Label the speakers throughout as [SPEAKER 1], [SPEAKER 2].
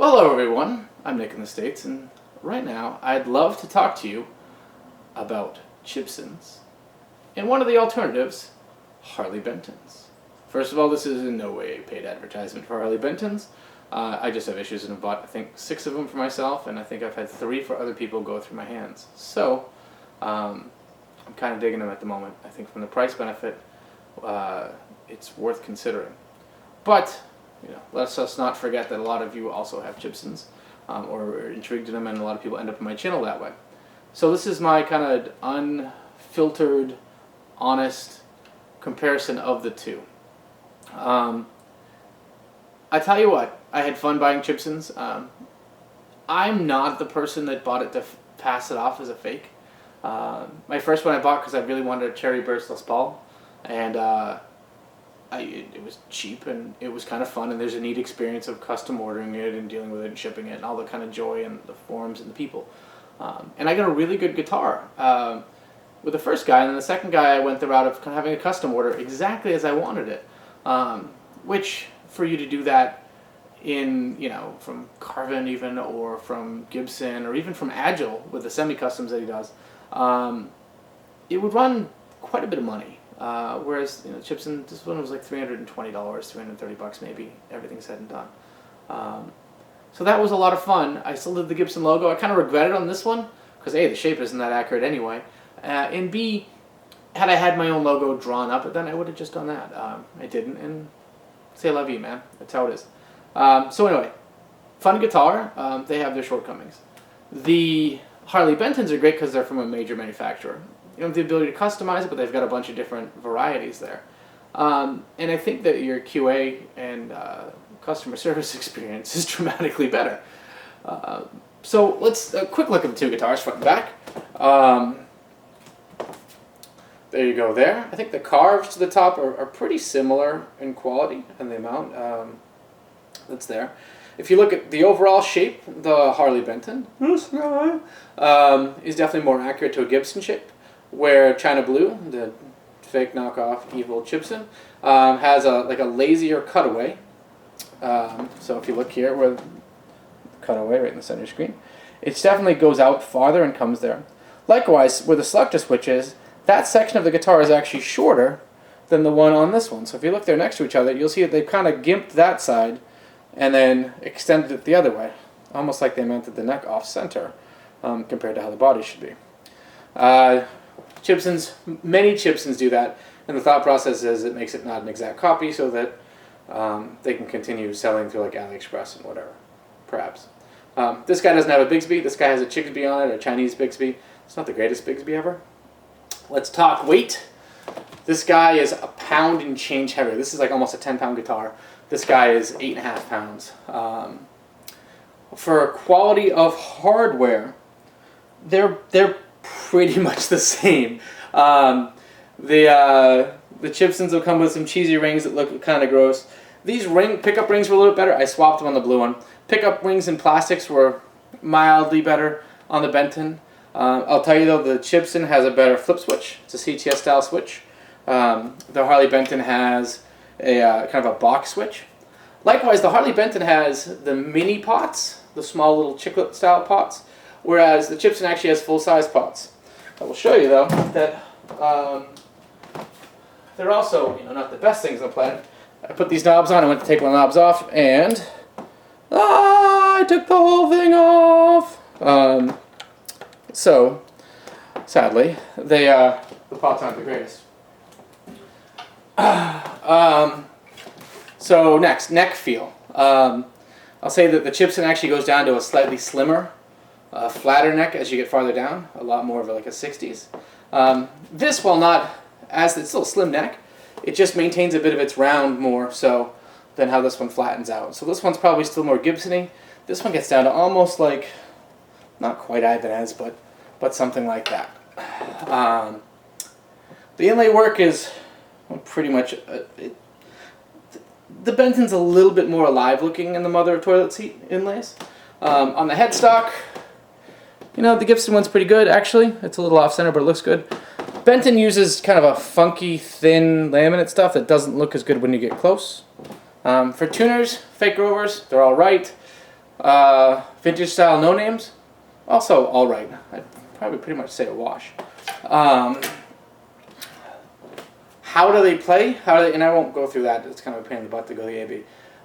[SPEAKER 1] Well, hello everyone, I'm Nick in the States, and right now I'd love to talk to you about Chibsons and one of the alternatives, Harley Bentons. First of all, this is in no way a paid advertisement for Harley Bentons. I just have issues and have bought, I think, 6 of them for myself, and I think I've had 3 for other people go through my hands. So, I'm kind of digging them at the moment. I think from the price benefit, it's worth considering. But, let's just not forget that a lot of you also have Chibsons, or are intrigued in them, and a lot of people end up in my channel that way. So this is my kind of unfiltered, honest comparison of the two. I tell you what, I had fun buying Chibsons. I'm not the person that bought it to pass it off as a fake. My first one I bought because I really wanted a Cherry Burst Les Paul, and it was cheap and it was kind of fun, and there's a neat experience of custom ordering it and dealing with it and shipping it and all the kind of joy and the forums and the people. And I got a really good guitar with the first guy, and then the second guy I went the route of kind of having a custom order exactly as I wanted it. Which, for you to do that in, from Carvin even, or from Gibson, or even from Agile with the semi-customs that he does, it would run quite a bit of money. Whereas, Chibson, this one was like $320, $330 maybe, everything said and done. So that was a lot of fun. I still did the Gibson logo. I kind of regret it on this one, because A, the shape isn't that accurate anyway, and B, had I had my own logo drawn up, then I would have just done that. I didn't, and c'est la vie, man. That's how it is. So anyway, fun guitar. They have their shortcomings. The Harley Bentons are great because they're from a major manufacturer. You don't have the ability to customize it, but they've got a bunch of different varieties there. And I think that your QA and customer service experience is dramatically better. So let's a quick look at the two guitars, front and back. There you go there. I think the carves to the top are pretty similar in quality and the amount that's there. If you look at the overall shape, the Harley Benton is definitely more accurate to a Gibson shape, where China Blue, the fake knockoff evil Chibson, has a lazier cutaway. So if you look here, where the cutaway right in the center of the screen, it definitely goes out farther and comes there. Likewise, where the selector switch is, that section of the guitar is actually shorter than the one on this one. So if you look there next to each other, you'll see that they've kind of gimped that side and then extended it the other way, almost like they meant that the neck off-center compared to how the body should be. Chibsons, many Chibsons do that, and the thought process is it makes it not an exact copy so that they can continue selling through like AliExpress and whatever, perhaps. This guy doesn't have a Bigsby. This guy has a Chigsby on it, a Chinese Bigsby. It's not the greatest Bigsby ever. Let's talk weight. This guy is a pound and change heavier. This is like almost a 10-pound guitar. This guy is 8.5 pounds. For quality of hardware, they're pretty much the same. The Chibsons will come with some cheesy rings that look kind of gross. These pickup rings were a little bit better. I swapped them on the blue one. Pickup rings and plastics were mildly better on the Benton. I'll tell you though, the Chibson has a better flip switch. It's a CTS style switch. The Harley Benton has a kind of a box switch. Likewise, the Harley Benton has the mini pots, the small little chiclet style pots, whereas the Chibson actually has full-size pots. I will show you though that they're also not the best things on the planet. I put these knobs on. I went to take one of the knobs off, and I took the whole thing off. So, sadly, the pots aren't the greatest. So next, neck feel. I'll say that the Chibson actually goes down to a slightly slimmer, flatter neck as you get farther down, a lot more of like a 60s. This, while not as, it's still a slim neck, it just maintains a bit of its round more so than how this one flattens out. So this one's probably still more Gibson-y. This one gets down to almost like, not quite Ibanez, but something like that. The inlay work is pretty much, the Benton's a little bit more alive looking in the mother of toilet seat inlays. On the headstock, the Gibson one's pretty good actually. It's a little off center, but it looks good. Benton uses kind of a funky, thin laminate stuff that doesn't look as good when you get close. For tuners, fake Grovers, they're all right. Vintage style no names, also all right. I'd probably pretty much say a wash. How do they play? And I won't go through that. It's kind of a pain in the butt to go the A/B.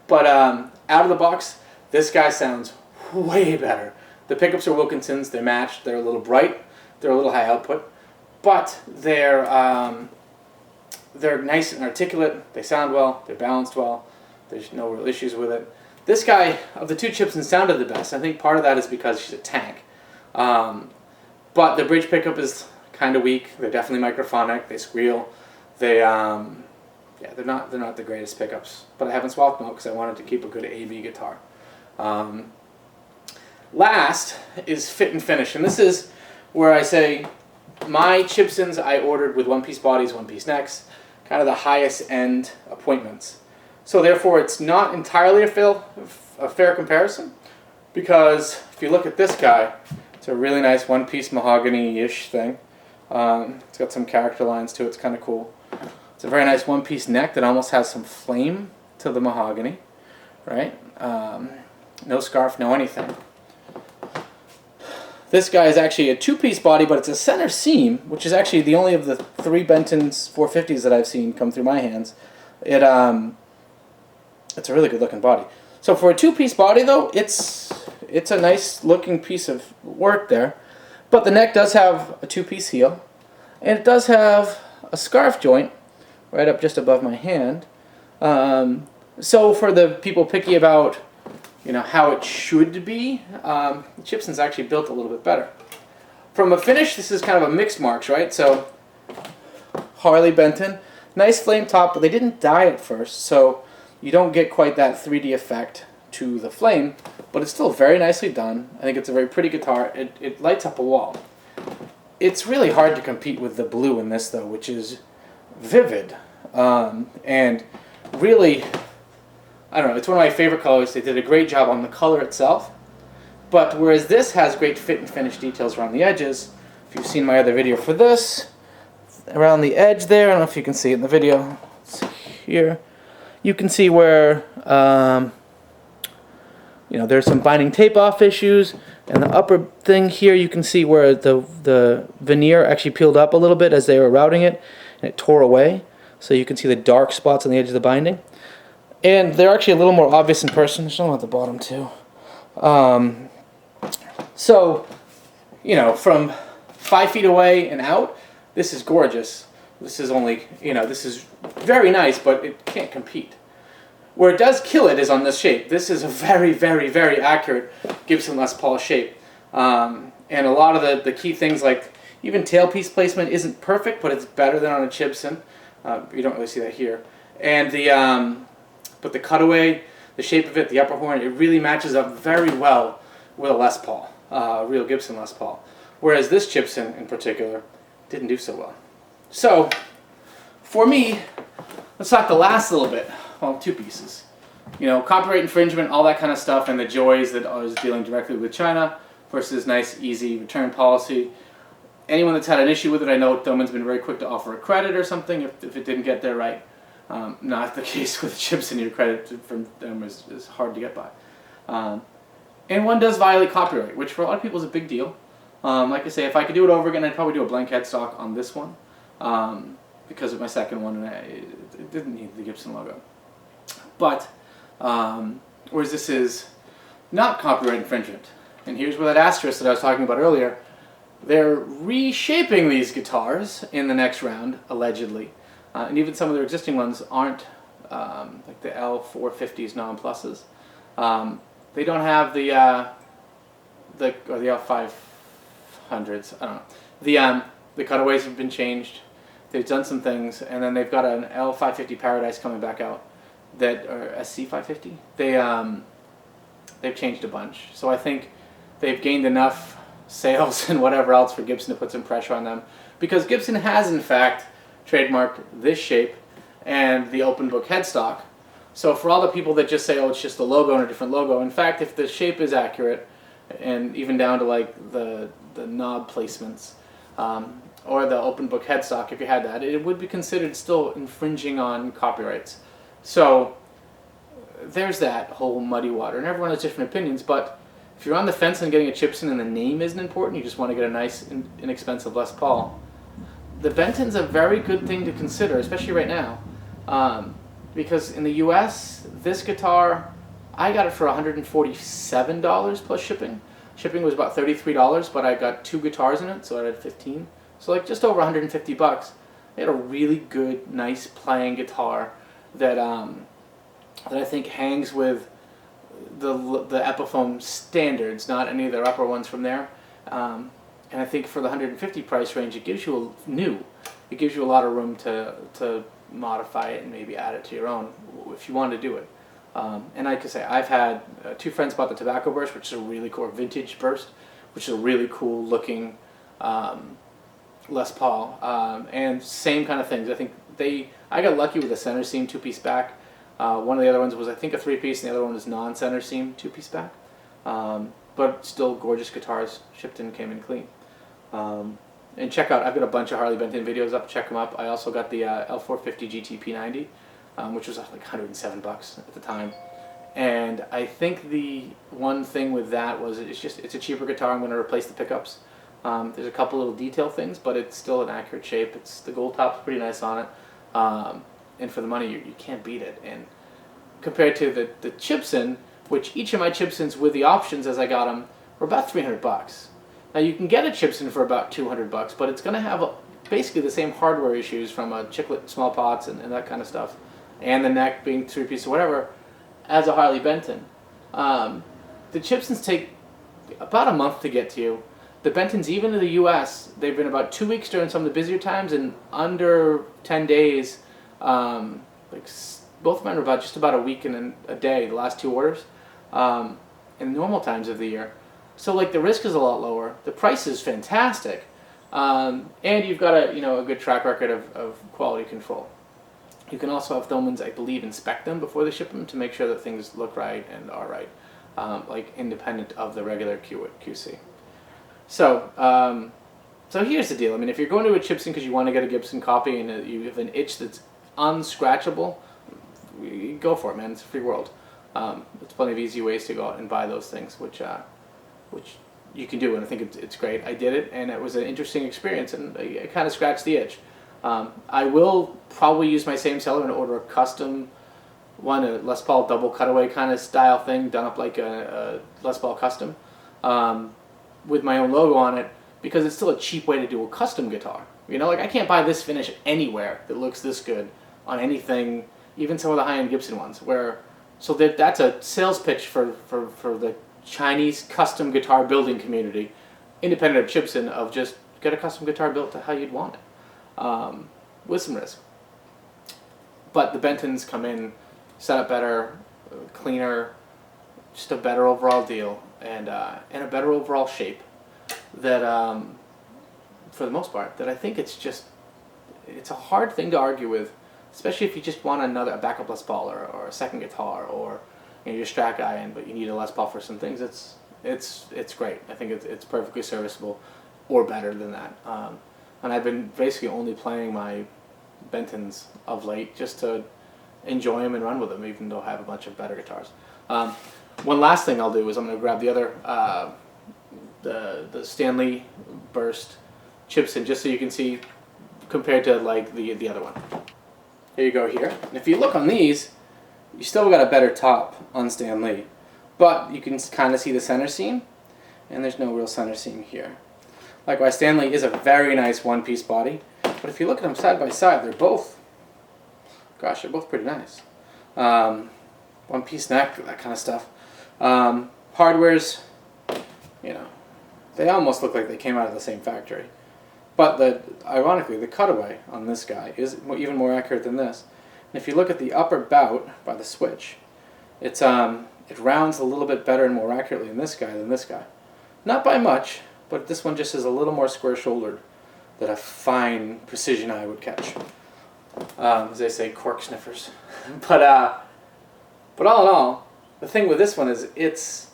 [SPEAKER 1] But out of the box, this guy sounds way better. The pickups are Wilkinsons. They're matched. They're a little bright. They're a little high output, but they're nice and articulate. They sound well. They're balanced well. There's no real issues with it. This guy, of the two Chibsons, sounded the best. I think part of that is because she's a tank. But the bridge pickup is kind of weak. They're definitely microphonic. They squeal. They're not the greatest pickups. But I haven't swapped them out because I wanted to keep a good A/B guitar. Last is fit and finish, and this is where I say my Chibsons I ordered with one-piece bodies, one-piece necks, kind of the highest end appointments. So therefore, it's not entirely a fair comparison, because if you look at this guy, it's a really nice one-piece mahogany-ish thing. It's got some character lines to it. It's kind of cool. It's a very nice one-piece neck that almost has some flame to the mahogany, right? No scarf, no anything. This guy is actually a two-piece body, but it's a center seam, which is actually the only of the 3 Benton's 450s that I've seen come through my hands. It's a really good-looking body. So for a two-piece body, though, it's a nice-looking piece of work there. But the neck does have a two-piece heel, and it does have a scarf joint right up just above my hand. So for the people picky about how it should be, Chibson's actually built a little bit better. From a finish, this is kind of a mixed marks, right? So Harley Benton, nice flame top, but they didn't dye it first, so you don't get quite that 3D effect to the flame, but it's still very nicely done. I think it's a very pretty guitar. It lights up a wall. It's really hard to compete with the blue in this, though, which is vivid, and really, I don't know, it's one of my favorite colors. They did a great job on the color itself. But whereas this has great fit and finish details around the edges, if you've seen my other video for this, around the edge there, I don't know if you can see it in the video, it's here, you can see where there's some binding tape off issues, and the upper thing here you can see where the veneer actually peeled up a little bit as they were routing it, and it tore away. So you can see the dark spots on the edge of the binding. And they're actually a little more obvious in person. There's one at the bottom too. So, from 5 feet away and out, this is gorgeous. This is only, this is very nice, but it can't compete. Where it does kill it is on this shape. This is a very, very, very accurate Gibson Les Paul shape. And a lot of the key things, like even tailpiece placement isn't perfect, but it's better than on a Chibson. You don't really see that here. And but the cutaway, the shape of it, the upper horn, it really matches up very well with a Les Paul, real Gibson Les Paul. Whereas this Chibson in particular didn't do so well. So, for me, let's talk the last little bit. Well, 2 pieces. Copyright infringement, all that kind of stuff, and the joys that I was dealing directly with China versus nice, easy return policy. Anyone that's had an issue with it, I know Thomann's been very quick to offer a credit or something if it didn't get there right. Not the case with Chibson. Your credit from them is hard to get by. And one does violate copyright, which for a lot of people is a big deal. Like I say, if I could do it over again, I'd probably do a blank headstock on this one, because of my second one, and it didn't need the Gibson logo. But, whereas this is not copyright infringement. And here's where that asterisk that I was talking about earlier, they're reshaping these guitars in the next round, allegedly. And even some of their existing ones aren't, like the L450s non-pluses. They don't have or the L500s, I don't know. The cutaways have been changed. They've done some things, and then they've got an L550 Paradise coming back out, or SC550. They've changed a bunch. So I think they've gained enough sales and whatever else for Gibson to put some pressure on them, because Gibson has in fact trademarked this shape and the open book headstock. So for all the people that just say, oh, it's just a logo and a different logo, in fact, if the shape is accurate, and even down to like the knob placements, or the open book headstock, if you had that, it would be considered still infringing on copyrights. So there's that whole muddy water, and everyone has different opinions, but if you're on the fence on getting a Chibson and the name isn't important, you just want to get a nice, inexpensive Les Paul, the Benton's a very good thing to consider, especially right now. Because in the US, this guitar, I got it for $147 plus shipping. Shipping was about $33, but I got 2 guitars in it, so I had 15. So like just over $150. They had a really good, nice playing guitar that that I think hangs with the Epiphone standards, not any of their upper ones from there. And I think for the 150 price range, it gives you it gives you a lot of room to modify it and maybe add it to your own if you want to do it. And like I say, I've had 2 friends bought the Tobacco Burst, which is a really cool vintage burst, which is a really cool looking Les Paul, and same kind of things. I think I got lucky with a center seam 2-piece back. One of the other ones was I think a 3-piece, and the other one was non-center seam 2-piece back. But still gorgeous guitars, shipped in, came in clean. And check out, I've got a bunch of Harley Benton videos up, check them up. I also got the L450 GT P90, which was like $107 at the time. And I think the one thing with that was it's a cheaper guitar. I'm going to replace the pickups. There's a couple little detail things, but it's still an accurate shape. The gold top's pretty nice on it. And for the money, you can't beat it. And compared to the Chibson, which each of my Chibsons with the options as I got them were about $300. Now you can get a Chibson for about $200, but it's going to have basically the same hardware issues from a chiclet small pots and that kind of stuff, and the neck being 3-piece or whatever, as a Harley Benton. The Chibsons take about a month to get to you. The Bentons, even in the US, they've been about 2 weeks during some of the busier times, and under 10 days, both of mine were about just about a week and a day, the last 2 orders, in normal times of the year. So like the risk is a lot lower. The price is fantastic, and you've got a good track record of quality control. You can also have Thomanns, I believe, inspect them before they ship them to make sure that things look right and are right, like independent of the regular QC. So here's the deal. I mean, if you're going to a Chibson because you want to get a Gibson copy and you have an itch that's unscratchable, go for it, man. It's a free world. There's plenty of easy ways to go out and buy those things, which you can do, and I think it's great. I did it, and it was an interesting experience, and I kind of scratched the itch. I will probably use my same seller and order a custom one, a Les Paul double cutaway kind of style thing, done up like a Les Paul custom, with my own logo on it, because it's still a cheap way to do a custom guitar. Like I can't buy this finish anywhere that looks this good on anything, even some of the high-end Gibson ones. So that's a sales pitch for the Chinese custom guitar building community, independent of Chibson, of just get a custom guitar built to how you'd want it, with some risk. But the Bentons come in set up better, cleaner, just a better overall deal, and a better overall shape that, for the most part, that I think it's a hard thing to argue with, especially if you just want a backup Les Paul or a second guitar, or you're a Strat guy but you need a Les Paul for some things. It's great. I think it's perfectly serviceable, or better than that. And I've been basically only playing my Bentons of late just to enjoy them and run with them, even though I have a bunch of better guitars. One last thing I'll do is I'm going to grab the other the Stanley Burst Chibson, just so you can see compared to like the other one. Here you go here. And if you look on these, you still got a better top on Stanley, but you can kind of see the center seam, and there's no real center seam here. Likewise, Stanley is a very nice 1-piece body, but if you look at them side by side, they're both pretty nice. 1-piece neck, that kind of stuff. Hardware's, they almost look like they came out of the same factory. But ironically, the cutaway on this guy is even more accurate than this. And if you look at the upper bout by the switch, it rounds a little bit better and more accurately in this guy than this guy. Not by much, but this one just is a little more square-shouldered that a fine precision eye would catch. As they say, cork sniffers. But all in all, the thing with this one is it's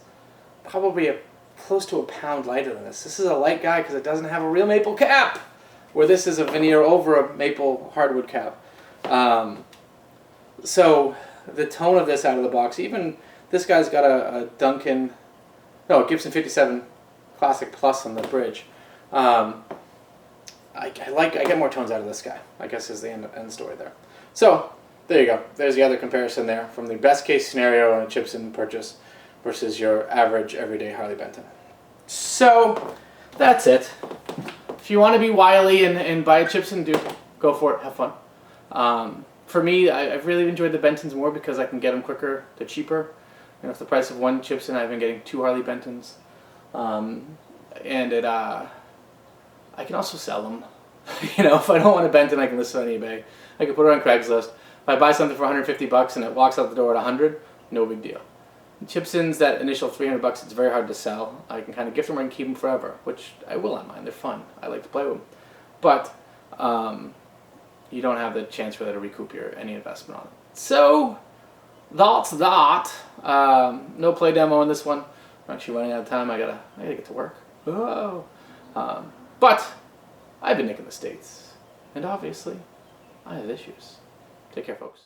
[SPEAKER 1] probably close to a pound lighter than this. This is a light guy because it doesn't have a real maple cap, where this is a veneer over a maple hardwood cap. So the tone of this out of the box. Even this guy's got a Gibson 57 Classic Plus on the bridge. I get more tones out of this guy, I guess, is the end story there. So, there you go. There's the other comparison there from the best case scenario on a Chibson purchase versus your average everyday Harley Benton. So, that's it. If you want to be wily and buy a Chibson, go for it. Have fun. For me, I've really enjoyed the Bentons more because I can get them quicker. They're cheaper. You know, for the price of one Chibson, I've been getting 2 Harley Bentons. I can also sell them. You know, if I don't want a Benton, I can list it on eBay. I can put it on Craigslist. If I buy something for 150 bucks and it walks out the door at 100, no big deal. Chibsons, that initial 300 bucks, it's very hard to sell. I can kind of gift them or I can keep them forever, which I will on mine. They're fun. I like to play with them. But you don't have the chance really to recoup any investment on it. So that's that. No play demo on this one. I'm actually running out of time. I gotta get to work. Oh. But I've been nicking the States, and obviously I have issues. Take care, folks.